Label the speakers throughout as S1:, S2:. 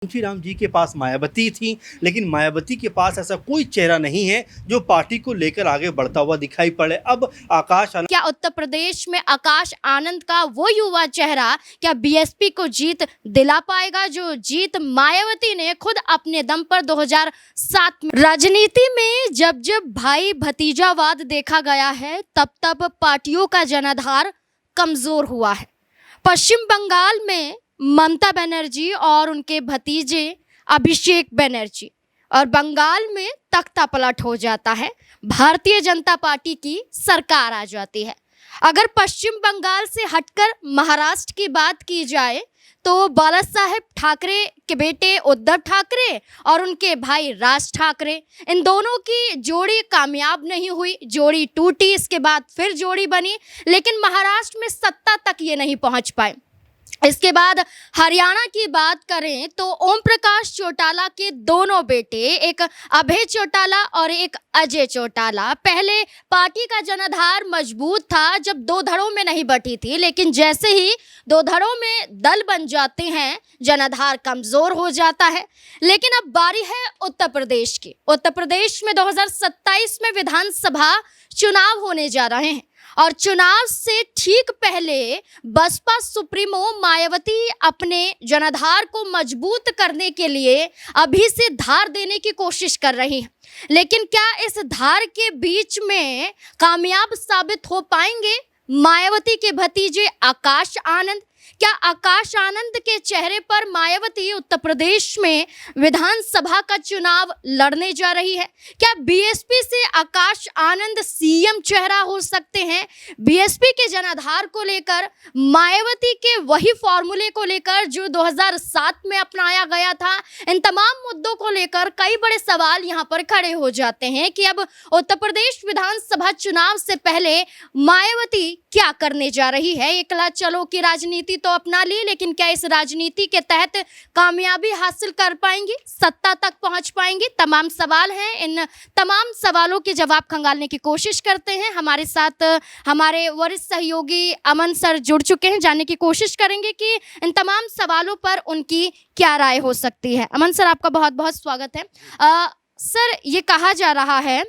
S1: कांशीराम जी के पास मायावती थी, लेकिन मायावती के पास ऐसा कोई चेहरा नहीं है जो पार्टी को लेकर आगे बढ़ता हुआ दिखाई पड़े। अब आकाश आनंद,
S2: क्या उत्तर प्रदेश में आकाश आनंद का वो युवा चेहरा क्या बीएसपी को जीत दिला पाएगा, जो जीत मायावती ने खुद अपने दम पर 2007 में। राजनीति में जब जब भाई भतीजावाद देखा गया है, तब तब पार्टियों का जनाधार कमजोर हुआ है। पश्चिम बंगाल में ममता बनर्जी और उनके भतीजे अभिषेक बनर्जी, और बंगाल में तख्ता पलट हो जाता है, भारतीय जनता पार्टी की सरकार आ जाती है। अगर पश्चिम बंगाल से हटकर महाराष्ट्र की बात की जाए तो बाला साहेब ठाकरे के बेटे उद्धव ठाकरे और उनके भाई राज ठाकरे, इन दोनों की जोड़ी कामयाब नहीं हुई, जोड़ी टूटी, इसके बाद फिर जोड़ी बनी, लेकिन महाराष्ट्र में सत्ता तक ये नहीं पहुंच पाए। इसके बाद हरियाणा की बात करें तो ओम प्रकाश चौटाला के दोनों बेटे, एक अभय चौटाला और एक अजय चौटाला, पहले पार्टी का जनाधार मजबूत था जब दो धड़ों में नहीं बटी थी, लेकिन जैसे ही दो धड़ों में दल बन जाते हैं जनाधार कमजोर हो जाता है। लेकिन अब बारी है उत्तर प्रदेश की। उत्तर प्रदेश में 2027 में विधानसभा चुनाव होने जा रहे हैं और चुनाव से ठीक पहले बसपा सुप्रीमो मायावती अपने जनाधार को मजबूत करने के लिए अभी से धार देने की कोशिश कर रही है। लेकिन क्या इस धार के बीच में कामयाब साबित हो पाएंगे मायावती के भतीजे आकाश आनंद? क्या आकाश आनंद के चेहरे पर मायावती उत्तर प्रदेश में विधानसभा का चुनाव लड़ने जा रही है? क्या बीएसपी से आकाश आनंद सीएम चेहरा हो सकते हैं? बीएसपी के जनाधार को लेकर, मायावती के वही फॉर्मूले को लेकर जो 2007 में अपनाया गया था, इन तमाम मुद्दों को लेकर कई बड़े सवाल यहाँ पर खड़े हो जाते हैं कि अब उत्तर प्रदेश विधानसभा चुनाव से पहले मायावती क्या करने जा रही है। एकला चलो की राजनीति तो अपना ली, लेकिन क्या इस राजनीति के तहत कामयाबी हासिल कर पाएंगी, सत्ता तक पहुंच पाएंगी? तमाम सवाल हैं। इन तमाम सवालों के जवाब खंगालने की कोशिश करते हैं। हमारे साथ हमारे वरिष्ठ सहयोगी अमन सर जुड़ चुके हैं, जानने की कोशिश करेंगे कि इन तमाम सवालों पर उनकी क्या राय हो सकती है। अमन सर, आपका बहुत बहुत स्वागत है। सर, ये कहा जा रहा है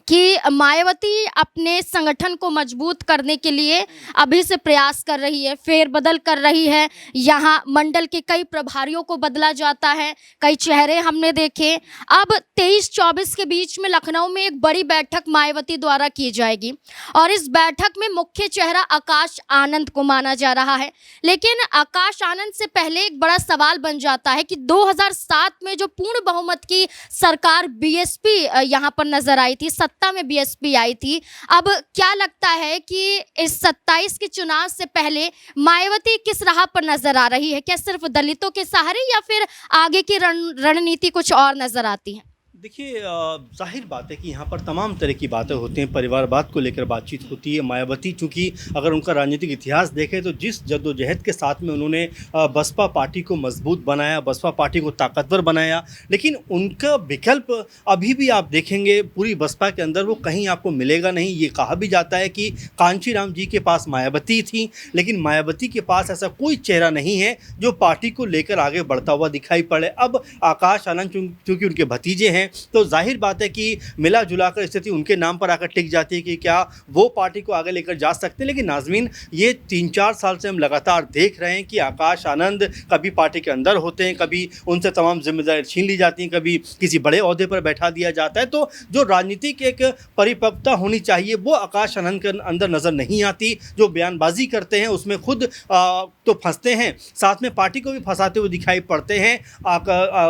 S2: कि मायावती अपने संगठन को मजबूत करने के लिए अभी से प्रयास कर रही है, फेरबदल कर रही है। यहाँ मंडल के कई प्रभारियों को बदला जाता है, कई चेहरे हमने देखे। अब 23-24 के बीच में लखनऊ में एक बड़ी बैठक मायावती द्वारा की जाएगी और इस बैठक में मुख्य चेहरा आकाश आनंद को माना जा रहा है। लेकिन आकाश आनंद से पहले एक बड़ा सवाल बन जाता है कि 2007 में जो पूर्ण बहुमत की सरकार बीएसपी यहाँ पर नजर आई थी, सत्ता में बीएसपी आई थी, अब क्या लगता है कि इस 27 के चुनाव से पहले मायावती किस राह पर नजर आ रही है? क्या सिर्फ दलितों के सहारे या फिर आगे की रणनीति कुछ और नजर आती है?
S1: देखिए, जाहिर बात है कि यहाँ पर तमाम तरह की बातें होती हैं, परिवारवाद को लेकर बातचीत होती है। मायावती चूँकि अगर उनका राजनीतिक इतिहास देखें तो जिस जद्दोजहद के साथ में उन्होंने बसपा पार्टी को मजबूत बनाया, बसपा पार्टी को ताकतवर बनाया, लेकिन उनका विकल्प अभी भी आप देखेंगे पूरी बसपा के अंदर वो कहीं आपको मिलेगा नहीं। ये कहा भी जाता है कि कांशीराम जी के पास मायावती थी, लेकिन मायावती के पास ऐसा कोई चेहरा नहीं है जो पार्टी को लेकर आगे बढ़ता हुआ दिखाई पड़े। अब आकाश आनंद चूँकि उनके भतीजे हैं तो जाहिर बात है कि मिला जुला कर स्थिति उनके नाम पर आकर टिक जाती है कि क्या वो पार्टी को आगे लेकर जा सकते हैं। लेकिन नाज़मीन, ये 3-4 साल से हम लगातार देख रहे हैं कि आकाश आनंद कभी पार्टी के अंदर होते हैं, कभी उनसे तमाम जिम्मेदारी छीन ली जाती हैं, कभी किसी बड़े ओहदे पर बैठा दिया जाता है। तो जो राजनीतिक एक परिपक्वता होनी चाहिए वो आकाश आनंद के अंदर नज़र नहीं आती। जो बयानबाजी करते हैं उसमें खुद तो फंसते हैं, साथ में पार्टी को भी फंसाते हुए दिखाई पड़ते हैं।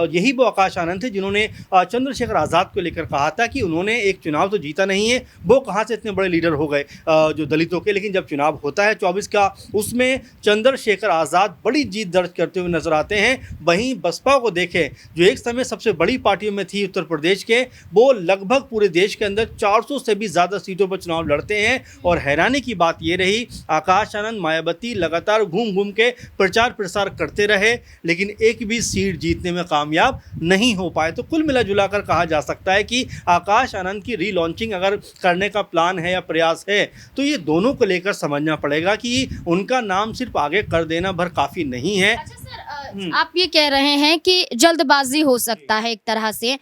S1: यही वो आकाश आनंद थे जिन्होंने चंद्रशेखर आज़ाद को लेकर कहा था कि उन्होंने एक चुनाव तो जीता नहीं है, वो कहाँ से इतने बड़े लीडर हो गए जो दलितों के। लेकिन जब चुनाव होता है 24 का, उसमें चंद्रशेखर आज़ाद बड़ी जीत दर्ज करते हुए नजर आते हैं। वहीं बसपा को देखें, जो एक समय सबसे बड़ी पार्टियों में थी उत्तर प्रदेश के, वो लगभग पूरे देश के अंदर 400 से भी ज़्यादा सीटों पर चुनाव लड़ते हैं। और हैरानी की बात ये रही, आकाश आनंद मायावती लगातार घूम घूम के प्रचार प्रसार करते रहे, लेकिन एक भी सीट जीतने में कामयाब नहीं हो पाए। तो कुल मिला जुलाकर कहा जा सकता है कि आकाश आनंद की रीलॉन्चिंग अगर करने का प्लान है या प्रयास है तो ये दोनों को लेकर समझना पड़ेगा कि उनका नाम सिर्फ आगे कर देना भर काफ़ी नहीं है।
S2: अच्छा सर, आप ये कह रहे हैं कि जल्दबाजी हो सकता है एक तरह से,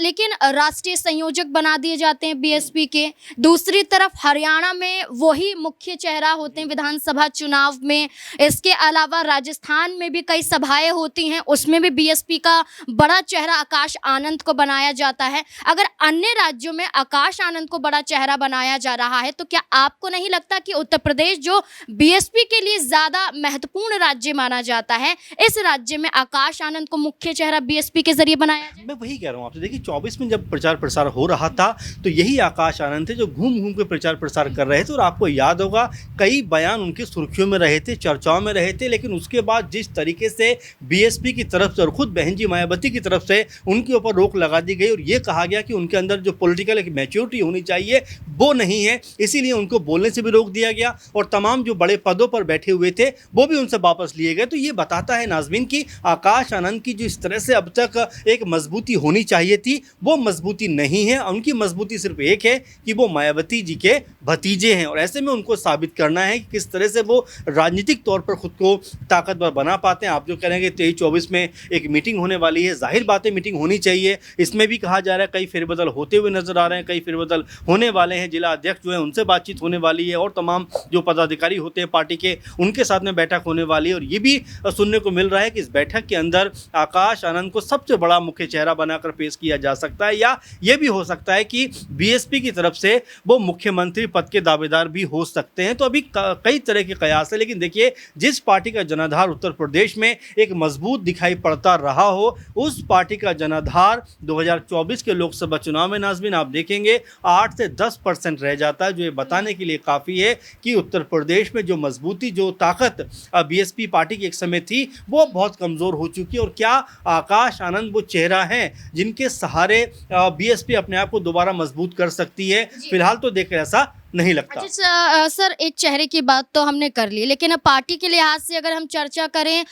S2: लेकिन राष्ट्रीय संयोजक बना दिए जाते हैं बीएसपी के। दूसरी तरफ हरियाणा में वही मुख्य चेहरा होते हैं विधानसभा चुनाव में। इसके अलावा राजस्थान में भी कई सभाएं होती हैं, उसमें भी बीएसपी का बड़ा चेहरा आकाश आनंद को बनाया जाता है। अगर अन्य राज्यों में आकाश आनंद को बड़ा चेहरा बनाया जा रहा है तो क्या आपको नहीं लगता कि उत्तर प्रदेश जो बीएसपी के लिए ज्यादा महत्वपूर्ण राज्य माना जाता है, इस राज्य में आकाश आनंद को मुख्य चेहरा बीएसपी के जरिए बनाया जाए?
S1: मैं वही कह रहा हूँ आपसे। देखिए 24 में जब प्रचार प्रसार हो रहा था तो यही आकाश आनंद थे जो घूम घूम के प्रचार प्रसार कर रहे थे, और आपको याद होगा कई बयान उनकी सुर्खियों में रहे थे, चर्चाओं में रहे थे। लेकिन उसके बाद जिस तरीके से बीएसपी की तरफ से और खुद बहन जी मायावती की तरफ से उनके ऊपर रोक लगा दी गई और ये कहा गया कि उनके अंदर जो पॉलिटिकल एक मैच्योरिटी होनी चाहिए वो नहीं है, इसीलिए उनको बोलने से भी रोक दिया गया और तमाम जो बड़े पदों पर बैठे हुए थे वो भी उनसे वापस लिए गए। तो ये बताता है नाज़मीन कि आकाश आनंद की जो इस तरह से अब तक एक मजबूती होनी चाहिए थी वो मजबूती नहीं है। उनकी मजबूती सिर्फ एक है कि वो मायावती जी के भतीजे हैं, और ऐसे में उनको साबित करना है कि किस तरह से वो राजनीतिक तौर पर खुद को ताकतवर बना पाते हैं। आप जो कह रहे हैं कि 23-24 में एक मीटिंग होने वाली है, जाहिर बात है मीटिंग होनी चाहिए। इसमें भी कहा जा रहा है कई फेरबदल होते हुए नजर आ रहे हैं, कई फेरबदल होने वाले हैं। जिला अध्यक्ष जो है उनसे बातचीत होने वाली है और तमाम जो पदाधिकारी होते हैं पार्टी के उनके साथ में बैठक होने वाली है। और ये भी सुनने को मिल रहा है कि इस बैठक के अंदर आकाश आनंद को सबसे बड़ा मुख्य चेहरा बनाकर पेश किया जा सकता है, या ये भी हो सकता है कि बीएसपी की तरफ से वो मुख्यमंत्री पद के दावेदार भी हो सकते हैं। तो अभी कई तरह के कयास है, लेकिन देखिए जिस पार्टी का जनाधार उत्तर प्रदेश में एक मजबूत दिखाई पड़ता रहा हो, उस पार्टी का जनाधार 2024 के लोकसभा चुनाव में नाज़मीन आप देखेंगे 8 से 10% रह जाता है, जो ये बताने के लिए काफ़ी है कि उत्तर प्रदेश में जो मजबूती जो ताकत बीएसपी पार्टी की एक समय थी वो बहुत कमज़ोर हो चुकी है। और क्या आकाश आनंद वो चेहरा है जिनके सहारे बीएसपी अपने आप को दोबारा मजबूत कर सकती है? फिलहाल तो देख ऐसा नहीं लगता।
S2: अच्छा सर, एक चेहरे की बात तो हमने कर ली, लेकिन पार्टी के लिहाज से अगर हम चर्चा करें,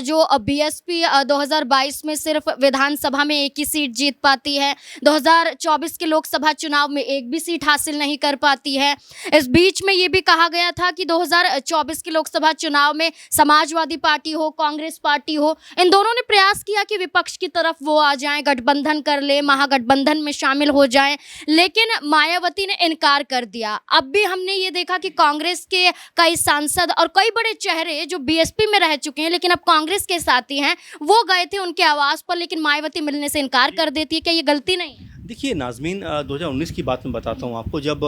S2: जो बीएसपी 2022 में सिर्फ विधानसभा में एक ही सीट जीत पाती है, 2024 के लोकसभा चुनाव में एक भी सीट हासिल नहीं कर पाती है। इस बीच में ये भी कहा गया था कि 2024 के लोकसभा चुनाव में समाजवादी पार्टी हो, कांग्रेस पार्टी हो, इन दोनों ने प्रयास किया कि विपक्ष की तरफ वो आ जाएं, गठबंधन कर ले, महागठबंधन में शामिल हो जाएं, लेकिन मायावती ने इनकार कर दिया। अब भी हमने ये देखा कि कांग्रेस के कई सांसद और कई बड़े चेहरे जो बीएसपी में रह चुके हैं लेकिन अब कांग्रेस के साथी हैं, वो गए थे उनके आवास पर, लेकिन मायावती मिलने से इनकार कर देती है। क्या ये गलती नहीं है?
S1: देखिए नाज़मीन 2019 की बात मैं बताता हूँ आपको, जब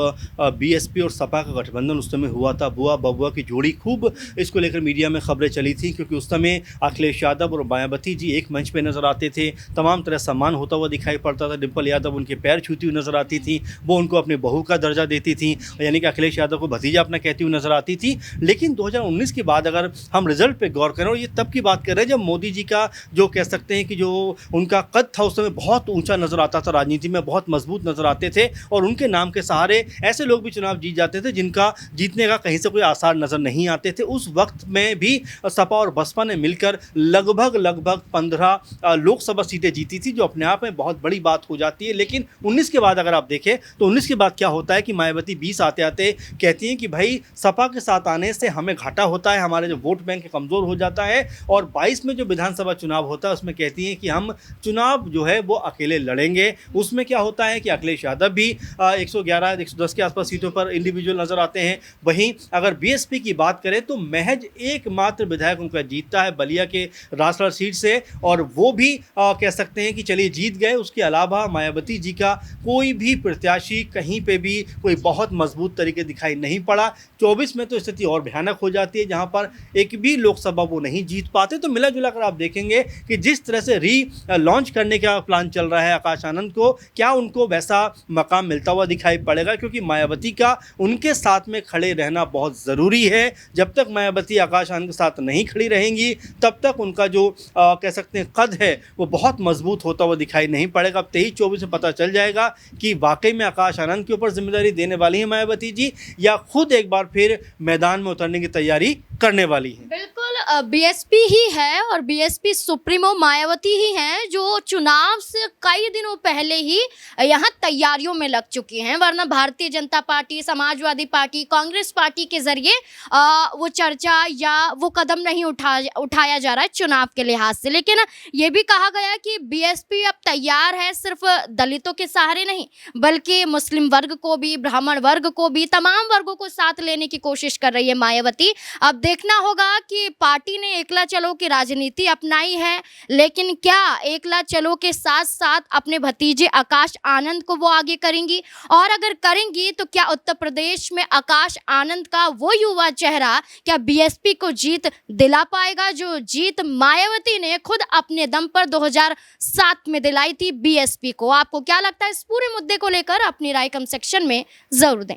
S1: बीएसपी और सपा का गठबंधन उस समय हुआ था, बुआ बबुआ की जोड़ी खूब इसको लेकर मीडिया में खबरें चली थी, क्योंकि उस समय अखिलेश यादव और मायावती जी एक मंच पे नज़र आते थे, तमाम तरह सम्मान होता हुआ दिखाई पड़ता था। डिम्पल यादव उनके पैर छूती हुई नज़र आती थी, वो उनको अपनी बहू का दर्जा देती थी, यानी कि अखिलेश यादव को भतीजा अपना कहती हुई नज़र आती थी। लेकिन 2019 के बाद अगर हम रिजल्ट पर गौर करें, और ये तब की बात कर रहे हैं जब मोदी जी का जो कह सकते हैं कि जो उनका कद था उस समय बहुत ऊँचा नज़र आता था, राजनीति में बहुत मजबूत नजर आते थे, और उनके नाम के सहारे ऐसे लोग भी चुनाव जीत जाते थे जिनका जीतने का कहीं से कोई आसार नजर नहीं आते थे। उस वक्त में भी सपा और बसपा ने मिलकर लगभग 15 लोकसभा सीटें जीती थी, जो अपने आप में बहुत बड़ी बात हो जाती है। लेकिन 19 के बाद अगर आप देखें तो 19 के बाद क्या होता है कि मायावती 20 आते आते कहती हैं कि भाई सपा के साथ आने से हमें घाटा होता है, हमारे जो वोट बैंक कमज़ोर हो जाता है, और 22 में जो विधानसभा चुनाव होता है उसमें कहती हैं कि हम चुनाव जो है वो अकेले लड़ेंगे। उसमें क्या होता है कि अखिलेश यादव भी 111-110 के आसपास सीटों पर इंडिविजुअल नजर आते हैं। वहीं अगर बीएसपी की बात करें तो महज एकमात्र विधायक उनका जीतता है बलिया के रासड़ा सीट से, और वो भी कह सकते हैं कि चलिए जीत गए। उसके अलावा मायावती जी का कोई भी प्रत्याशी कहीं पे भी कोई बहुत मजबूत तरीके दिखाई नहीं पड़ा। 24 में तो स्थिति और भयानक हो जाती है, जहां पर एक भी लोकसभा वो नहीं जीत पाते। तो मिला जुला कर आप देखेंगे कि जिस तरह से लॉन्च करने का प्लान चल रहा है आकाश आनंद को, क्या उनको वैसा मकाम मिलता हुआ दिखाई पड़ेगा? क्योंकि मायावती का उनके साथ में खड़े रहना बहुत ज़रूरी है। जब तक मायावती आकाश आनंद के साथ नहीं खड़ी रहेंगी तब तक उनका जो कह सकते हैं कद है वो बहुत मजबूत होता हुआ दिखाई नहीं पड़ेगा। अब 23-24 में पता चल जाएगा कि वाकई में आकाश आनंद के ऊपर जिम्मेदारी देने वाली है मायावती जी, या खुद एक बार फिर मैदान में उतरने की तैयारी करने वाली है।
S2: बिल्कुल, बीएसपी ही है और बीएसपी सुप्रीमो मायावती ही हैं जो चुनाव से कई दिनों पहले ही भी यहाँ तैयारियों में लग चुकी हैं, वरना Bharatiya Janata party, Samajwadi party, Congress party के जरिए वो चर्चा या वो कदम नहीं उठाया जा रहा है चुनाव के लिहाज से। लेकिन ये भी कहा गया कि बीएसपी अब तैयार है सिर्फ दलितों के सहारे नहीं, बल्कि मुस्लिम वर्ग को भी, ब्राह्मण वर्ग को भी, तमाम वर्गों को साथ लेने की कोशिश कर रही है मायावती। अब देखना होगा कि पार्टी ने एकला चलो की राजनीति अपनाई है, लेकिन क्या एकला चलो के साथ साथ अपने भतीजे आकाश आनंद को वो आगे करेंगी, और अगर करेंगी तो क्या उत्तर प्रदेश में आकाश आनंद का वो युवा चेहरा क्या बीएसपी को जीत दिला पाएगा, जो जीत मायावती ने खुद अपने दम पर 2007 में दिलाई थी बीएसपी को। आपको क्या लगता है इस पूरे मुद्दे को लेकर? अपनी राय कमेंट सेक्शन में जरूर दें।